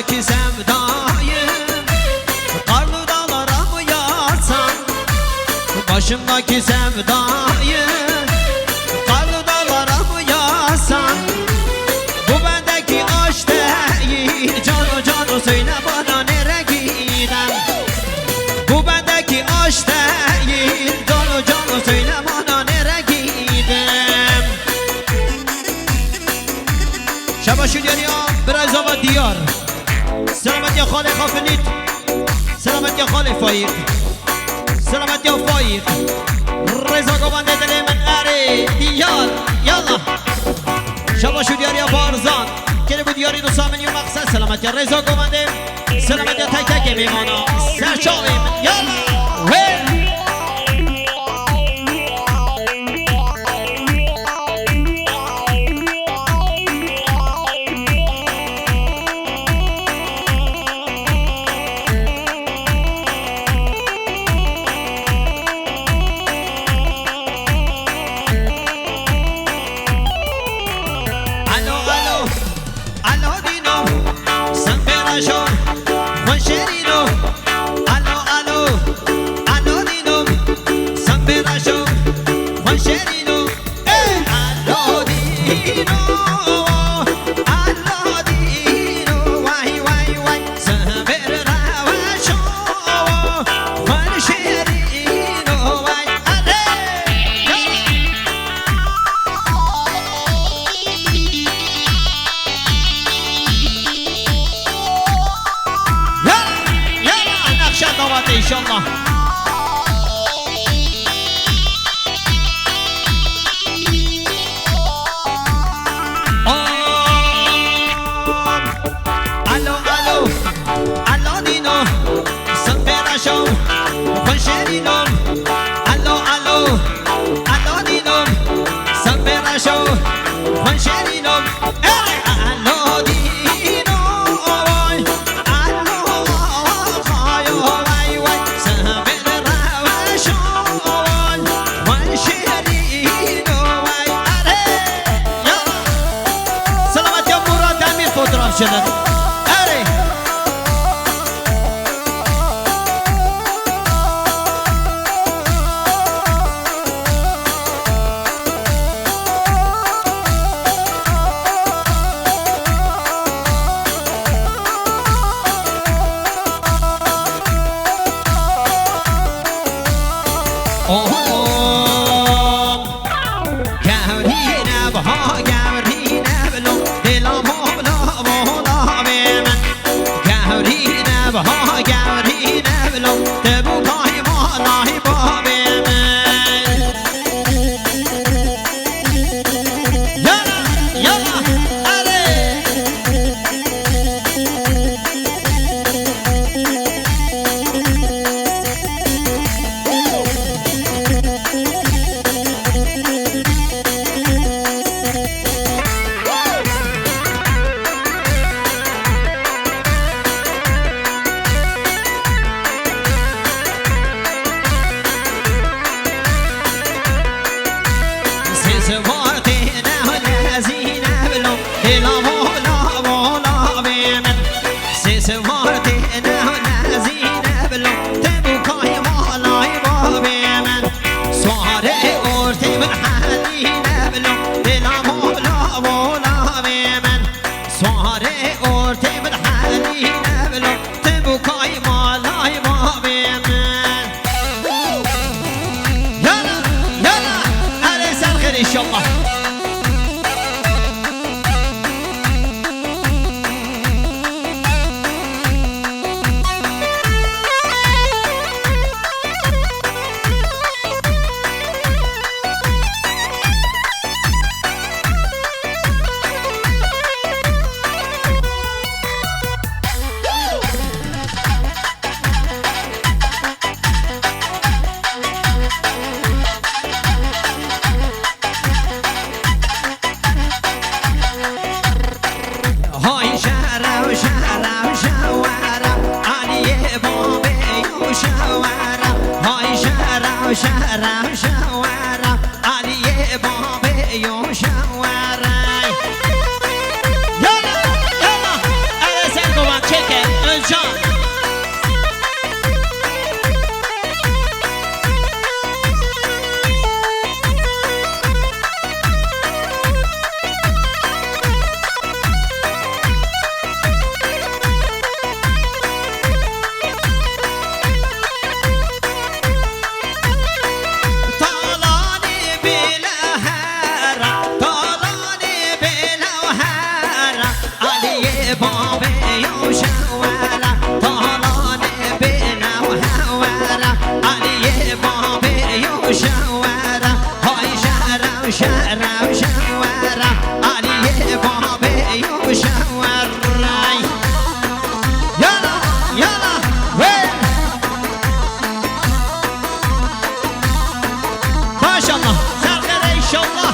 Başımdaki sevdayı karlı dağlara mı yatsam? Başımdaki sevdayı karlı dağlara mı yatsam? Bu bendeki aşk değil. Cano cano söyle bana nereye gidem? Bu bendeki aşk değil. Cano cano söyle bana nereye gidem? شباشون یعنی برای زمان دیار سلامت یا خاله خافنید سلامت یا خاله فایق سلامت یا فایق رضا گوانده دل من اره دیار یالا شباشون یعنی بارزان که بود یاری دو سامنی و مقصد سلامت یا رضا گوانده سلامت یا تک تک میمانا سرچاویم یالا İnşallah. Alo alo alo dino saperaşo konşerino alo alo alo dino saperaşo konşerino alo dino شنن اره شهرم شورم علی بابی و شورم یالا یالا ویل ماشاءالله سرخیر ایشالله